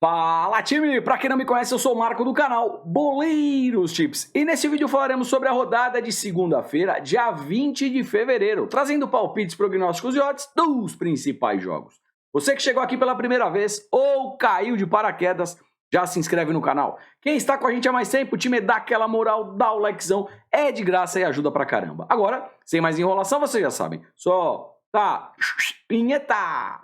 Fala time! Pra quem não me conhece, eu sou o Marco do canal Boleiros Tips. E nesse vídeo falaremos sobre a rodada de segunda-feira, dia 20 de fevereiro, trazendo palpites, prognósticos e odds dos principais jogos. Você que chegou aqui pela primeira vez ou caiu de paraquedas, já se inscreve no canal. Quem está com a gente há mais tempo, o time dá aquela moral, dá o likezão, é de graça e ajuda pra caramba. Agora, sem mais enrolação, vocês já sabem, só tá vinheta!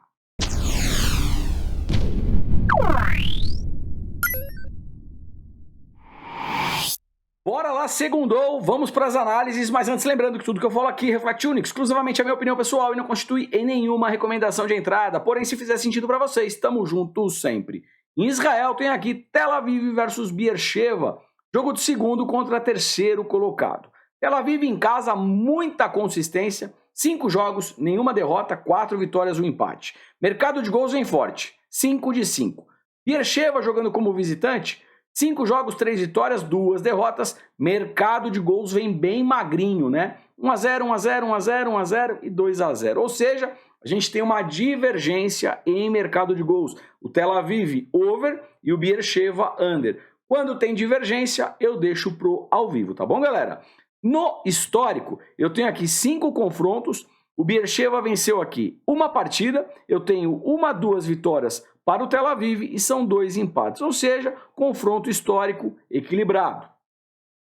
Bora lá, segundou, vamos para as análises, mas antes lembrando que tudo que eu falo aqui reflete única, exclusivamente a minha opinião pessoal e não constitui em nenhuma recomendação de entrada, porém se fizer sentido para vocês, tamo juntos sempre. Em Israel tem aqui Tel Aviv versus Beersheva, jogo de segundo contra terceiro colocado. Tel Aviv em casa, muita consistência, 5 jogos, nenhuma derrota, 4 vitórias, 1 empate. Mercado de gols vem forte, 5 de 5. Beersheva jogando como visitante, 5 jogos, 3 vitórias, 2 derrotas, mercado de gols vem bem magrinho, né? 1-0, 1-0, 1-0, 1-0 e 2-0. Ou seja, a gente tem uma divergência em mercado de gols. O Tel Aviv over e o Beersheva under. Quando tem divergência, eu deixo pro ao vivo, tá bom, galera? No histórico, eu tenho aqui 5 confrontos. O Beersheva venceu aqui uma partida, eu tenho 1-2 vitórias para o Tel Aviv e são 2 empates, ou seja, confronto histórico equilibrado.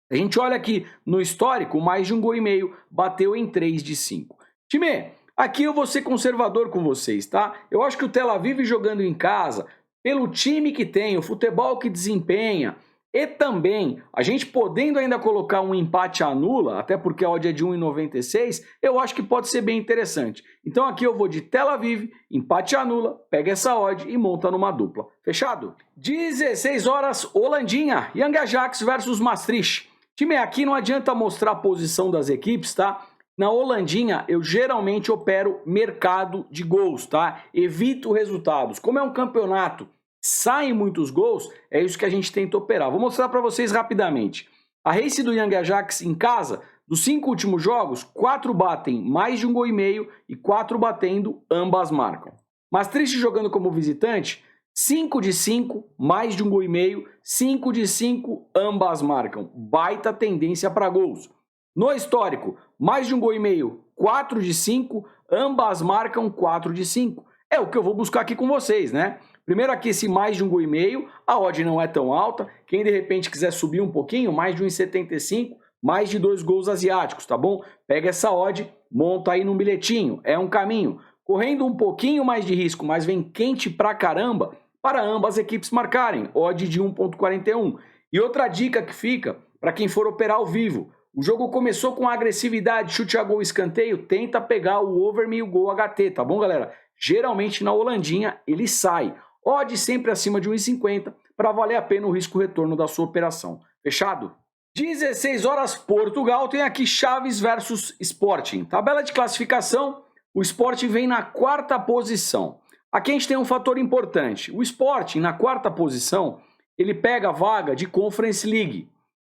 A gente olha aqui no histórico, mais de 1,5 gol bateu em 3 de 5. Time, aqui eu vou ser conservador com vocês, tá? Eu acho que o Tel Aviv jogando em casa, pelo time que tem, o futebol que desempenha, e também, a gente podendo ainda colocar um empate anula, até porque a odd é de 1,96, eu acho que pode ser bem interessante. Então aqui eu vou de Tel Aviv, empate anula, pega essa odd e monta numa dupla. Fechado? 16 horas, Holandinha, Young Ajax versus Maastricht. Time, aqui não adianta mostrar a posição das equipes, tá? Na Holandinha, eu geralmente opero mercado de gols, tá? Evito resultados. Como é um campeonato, saem muitos gols, é isso que a gente tenta operar. Vou mostrar para vocês rapidamente. A race do Young Ajax em casa, dos 5 últimos jogos, 4 batem mais de 1,5 gol e 4 batendo, ambas marcam. Maastricht jogando como visitante, 5 de 5, mais de 1,5 gol, 5 de 5, ambas marcam. Baita tendência para gols. No histórico, mais de 1,5 gol, 4 de 5, ambas marcam 4 de 5. É o que eu vou buscar aqui com vocês, né? Primeiro aqui esse mais de 1,5 gol, a odd não é tão alta. Quem de repente quiser subir um pouquinho, mais de 1,75, mais de 2 gols asiáticos, tá bom? Pega essa odd, monta aí num bilhetinho, é um caminho. Correndo um pouquinho mais de risco, mas vem quente pra caramba, para ambas as equipes marcarem, odd de 1,41. E outra dica que fica, para quem for operar ao vivo, o jogo começou com agressividade, chute a gol, escanteio, tenta pegar o over meio gol HT, tá bom, galera? Geralmente na Holandinha ele sai. Odd sempre acima de 1,50 para valer a pena o risco-retorno da sua operação. Fechado? 16 horas, Portugal tem aqui Chaves versus Sporting. Tabela de classificação, o Sporting vem na 4ª posição. Aqui a gente tem um fator importante. O Sporting, na 4ª posição, ele pega a vaga de Conference League.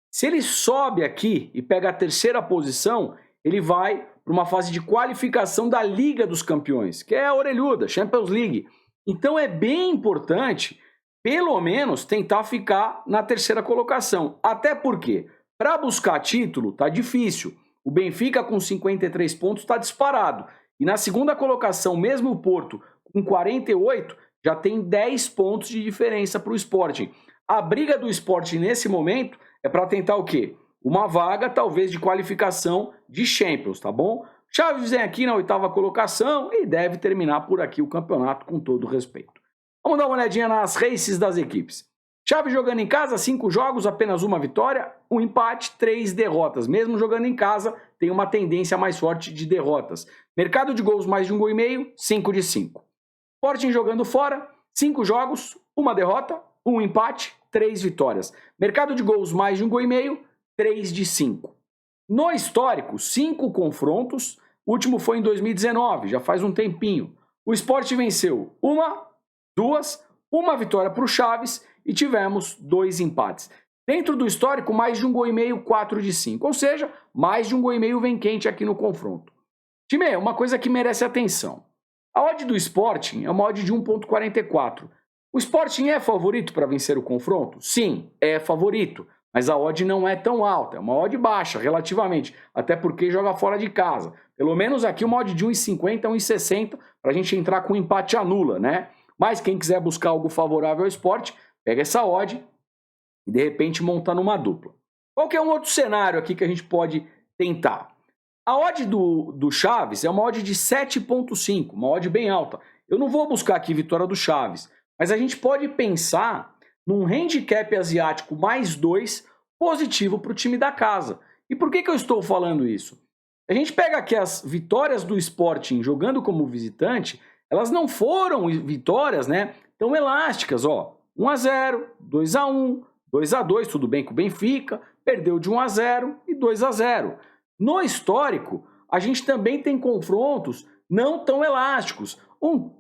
Se ele sobe aqui e pega a 3ª posição, ele vai para uma fase de qualificação da Liga dos Campeões, que é a orelhuda, Champions League. Então é bem importante, pelo menos, tentar ficar na 3ª colocação. Até porque, para buscar título, tá difícil. O Benfica com 53 pontos está disparado. E na 2ª colocação, mesmo o Porto, com 48, já tem 10 pontos de diferença para o Sporting. A briga do Sporting nesse momento é para tentar o quê? Uma vaga, talvez, de qualificação de Champions, tá bom? Chaves vem aqui na 8ª colocação e deve terminar por aqui o campeonato com todo respeito. Vamos dar uma olhadinha nas races das equipes. Chaves jogando em casa, 5 jogos, apenas 1 vitória, 1 empate, 3 derrotas. Mesmo jogando em casa, tem uma tendência mais forte de derrotas. Mercado de gols mais de 1,5 gol, 5 de 5. Sporting jogando fora, 5 jogos, 1 derrota, 1 empate, 3 vitórias. Mercado de gols mais de 1,5 gol, 3 de 5. No histórico, 5 confrontos, o último foi em 2019, já faz um tempinho. O Sport venceu 1, 2, 1 vitória para o Chaves e tivemos 2 empates. Dentro do histórico, mais de 1,5 gol, 4 de 5. Ou seja, mais de 1,5 gol vem quente aqui no confronto. Time, uma coisa que merece atenção. A odd do Sporting é uma odd de 1,44. O Sporting é favorito para vencer o confronto? Sim, é favorito. Mas a odd não é tão alta, é uma odd baixa relativamente, até porque joga fora de casa. Pelo menos aqui uma odd de 1,50, 1,60 para a gente entrar com empate anula, né? Mas quem quiser buscar algo favorável ao Sport, pega essa odd e de repente monta numa dupla. Qual que é um outro cenário aqui que a gente pode tentar? A odd do Chaves é uma odd de 7,5, uma odd bem alta. Eu não vou buscar aqui vitória do Chaves, mas a gente pode pensar num handicap asiático mais 2 positivo para o time da casa. E por que eu estou falando isso? A gente pega aqui as vitórias do Sporting jogando como visitante, elas não foram vitórias, né, tão elásticas, ó. 1-0, 2-1, 2-2, tudo bem com o Benfica, perdeu de 1-0 e 2-0. No histórico, a gente também tem confrontos não tão elásticos.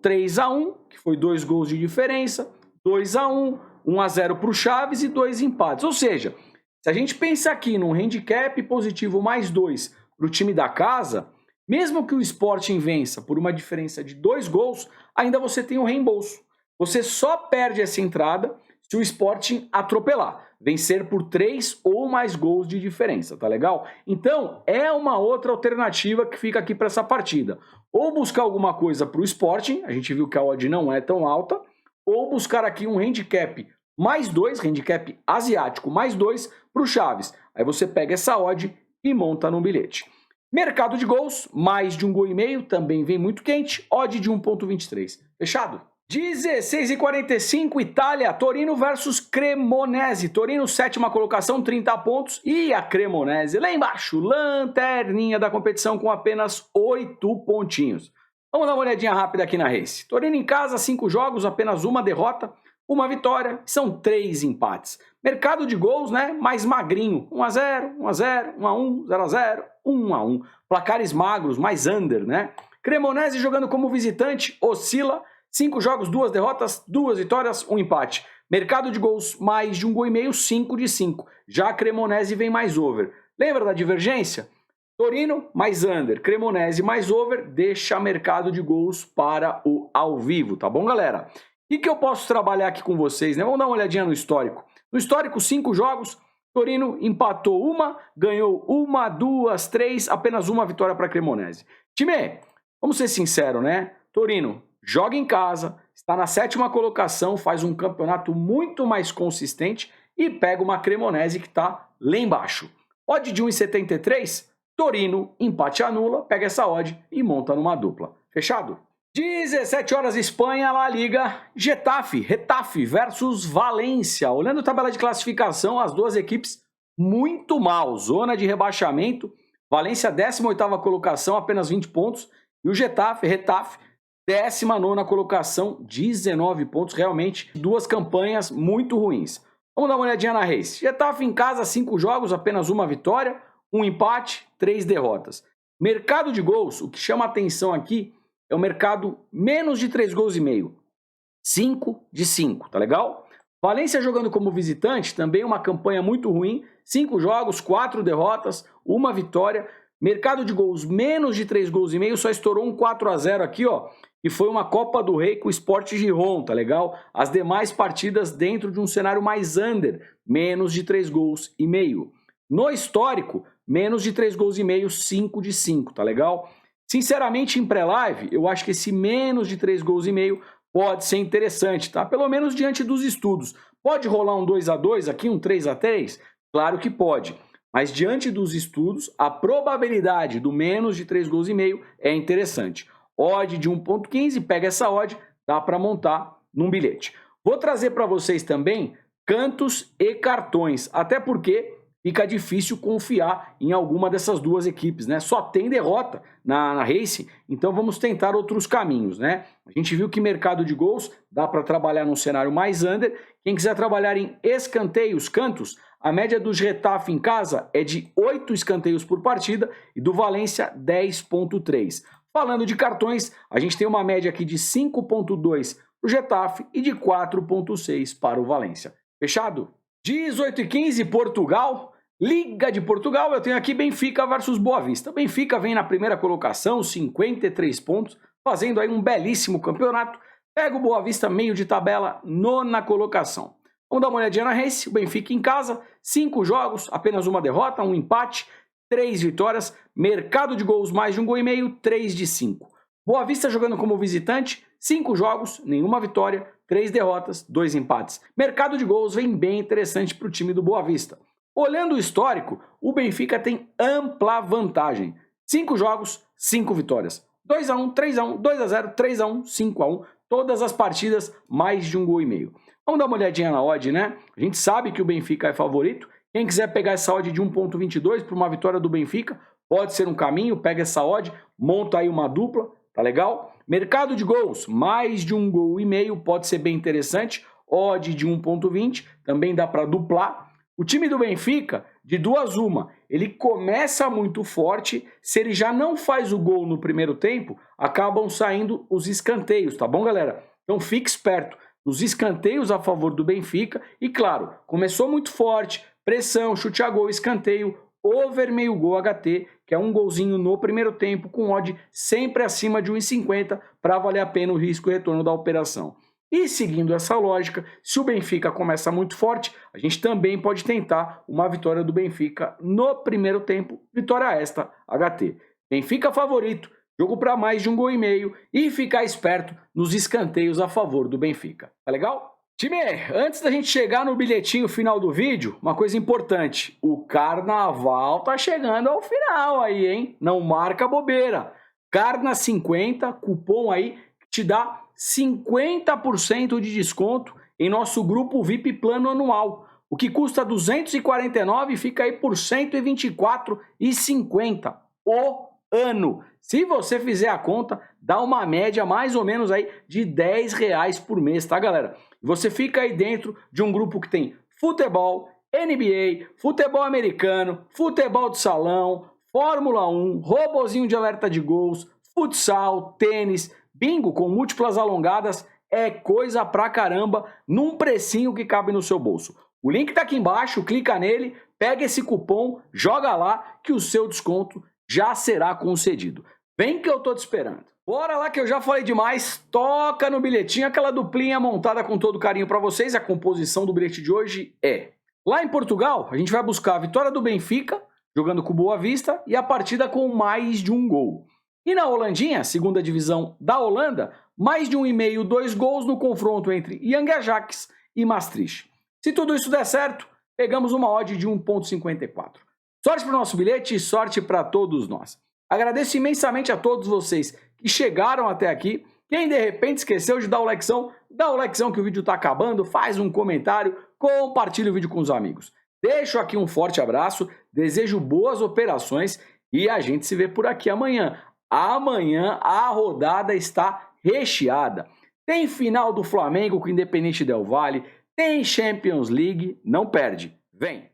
3-1, que foi 2 gols de diferença, 2-1, 1-0 para o Chaves e 2 empates. Ou seja, se a gente pensa aqui num handicap positivo mais 2 para o time da casa, mesmo que o Sporting vença por uma diferença de 2 gols, ainda você tem um reembolso. Você só perde essa entrada se o Sporting atropelar, vencer por 3 ou mais gols de diferença, tá legal? Então, é uma outra alternativa que fica aqui para essa partida. Ou buscar alguma coisa para o Sporting, a gente viu que a odd não é tão alta, ou buscar aqui um handicap mais 2, handicap asiático mais 2 para o Chaves. Aí você pega essa odd e monta no bilhete. Mercado de gols, mais de 1,5 gol, também vem muito quente, odd de 1,23. Fechado? 16h45, Itália, Torino versus Cremonese. Torino, 7ª colocação, 30 pontos. E a Cremonese, lá embaixo, lanterninha da competição com apenas 8 pontinhos. Vamos dar uma olhadinha rápida aqui na race. Torino em casa, 5 jogos, apenas 1 derrota, 1 vitória, são 3 empates. Mercado de gols, né, mais magrinho, 1-0, 1-0, 1-1, 0-0, 1-1. Placares magros, mais under, né? Cremonese jogando como visitante, oscila, 5 jogos, 2 derrotas, 2 vitórias, 1 empate. Mercado de gols, mais de 1,5 gol, 5 de 5. Já a Cremonese vem mais over. Lembra da divergência? Torino mais under, Cremonese mais over, deixa mercado de gols para o ao vivo, tá bom, galera? E que eu posso trabalhar aqui com vocês, né? Vamos dar uma olhadinha no histórico. No histórico, 5 jogos, Torino empatou 1, ganhou 1, 2, 3, apenas 1 vitória para a Cremonese. Time, vamos ser sinceros, né? Torino joga em casa, está na 7ª colocação, faz um campeonato muito mais consistente e pega uma Cremonese que está lá embaixo. Odd de 1,73, Torino, empate anula, pega essa odd e monta numa dupla. Fechado? 17 horas, Espanha, La Liga, Retafe versus Valência. Olhando a tabela de classificação, as duas equipes muito mal, zona de rebaixamento. Valência, 18ª colocação, apenas 20 pontos. E o Retafe, 19ª colocação, 19 pontos. Realmente, duas campanhas muito ruins. Vamos dar uma olhadinha na race. Retafe em casa, 5 jogos, apenas 1 vitória, 1 empate, 3 derrotas. Mercado de gols, o que chama atenção aqui é o mercado menos de 3 gols e meio. 5 de 5, tá legal? Valência jogando como visitante, também uma campanha muito ruim. 5 jogos, 4 derrotas, 1 vitória. Mercado de gols menos de 3 gols e meio, só estourou um 4-0 aqui, ó. E foi uma Copa do Rei com o Sport Giron, tá legal? As demais partidas dentro de um cenário mais under, menos de 3 gols e meio. No histórico, menos de 3 gols e meio, 5 de 5, tá legal? Sinceramente, em pré-live, eu acho que esse menos de 3 gols e meio pode ser interessante, tá? Pelo menos diante dos estudos. Pode rolar um 2-2 aqui, um 3-3? Claro que pode. Mas diante dos estudos, a probabilidade do menos de 3 gols e meio é interessante. Odd de 1,15, pega essa odd, dá para montar num bilhete. Vou trazer para vocês também cantos e cartões, até porque fica difícil confiar em alguma dessas duas equipes, né? Só tem derrota na Race, então vamos tentar outros caminhos, né? A gente viu que mercado de gols dá para trabalhar num cenário mais under. Quem quiser trabalhar em escanteios, cantos, a média dos Retafe em casa é de 8 escanteios por partida e do Valência 10,3. Falando de cartões, a gente tem uma média aqui de 5,2 para o Retafe e de 4,6 para o Valência. Fechado? 18h15, Portugal. Liga de Portugal, eu tenho aqui Benfica versus Boa Vista. Benfica vem na primeira colocação, 53 pontos, fazendo aí um belíssimo campeonato. Pega o Boa Vista meio de tabela, nona colocação. Vamos dar uma olhadinha na Race, o Benfica em casa, 5 jogos, apenas uma derrota, um empate, 3 vitórias, mercado de gols mais de 1,5 gol, 3 de 5. Boa Vista jogando como visitante, 5 jogos, nenhuma vitória, 3 derrotas, 2 empates. Mercado de gols vem bem interessante para o time do Boa Vista. Olhando o histórico, o Benfica tem ampla vantagem. 5 jogos, 5 vitórias. 2-1, 3-1, 2-0, 3-1, 5-1. Todas as partidas, mais de 1,5 gol. Vamos dar uma olhadinha na odd, né? A gente sabe que o Benfica é favorito. Quem quiser pegar essa odd de 1,22 para uma vitória do Benfica, pode ser um caminho. Pega essa odd, monta aí uma dupla, tá legal? Mercado de gols, mais de 1,5 gol, pode ser bem interessante. Odd de 1,20, também dá para duplar. O time do Benfica, de duas uma, ele começa muito forte. Se ele já não faz o gol no primeiro tempo, acabam saindo os escanteios, tá bom, galera? Então fique esperto nos escanteios a favor do Benfica. E claro, começou muito forte, pressão, chute a gol, escanteio, over meio gol HT, que é um golzinho no primeiro tempo, com odd sempre acima de 1,50 para valer a pena o risco e retorno da operação. E seguindo essa lógica, se o Benfica começa muito forte, a gente também pode tentar uma vitória do Benfica no primeiro tempo, vitória esta HT. Benfica favorito, jogo para mais de 1,5 gol e ficar esperto nos escanteios a favor do Benfica. Tá legal? Time, antes da gente chegar no bilhetinho final do vídeo, uma coisa importante, o carnaval tá chegando ao final aí, hein? Não marca bobeira. Carna50, cupom aí que te dá 50% de desconto em nosso grupo VIP Plano Anual. O que custa R$ 249 fica aí por R$ 124,50 o ano. Se você fizer a conta, dá uma média mais ou menos aí de R$10 por mês, tá, galera? Você fica aí dentro de um grupo que tem futebol, NBA, futebol americano, futebol de salão, Fórmula 1, robozinho de alerta de gols, futsal, tênis, bingo com múltiplas alongadas, é coisa pra caramba, num precinho que cabe no seu bolso. O link tá aqui embaixo, clica nele, pega esse cupom, joga lá que o seu desconto já será concedido. Vem que eu tô te esperando. Bora lá que eu já falei demais, toca no bilhetinho, aquela duplinha montada com todo carinho para vocês. A composição do bilhete de hoje é: lá em Portugal, a gente vai buscar a vitória do Benfica, jogando com Boa Vista, e a partida com mais de 1 gol. E na Holandinha, segunda divisão da Holanda, mais de 1,5, 2 gols no confronto entre Young Ajax e Maastricht. Se tudo isso der certo, pegamos uma odd de 1,54. Sorte para o nosso bilhete e sorte para todos nós. Agradeço imensamente a todos vocês que chegaram até aqui. Quem de repente esqueceu de dar o likezão, dá o likezão que o vídeo está acabando, faz um comentário, compartilha o vídeo com os amigos. Deixo aqui um forte abraço, desejo boas operações e a gente se vê por aqui amanhã. Amanhã a rodada está recheada. Tem final do Flamengo com o Independente Del Valle, tem Champions League, não perde. Vem!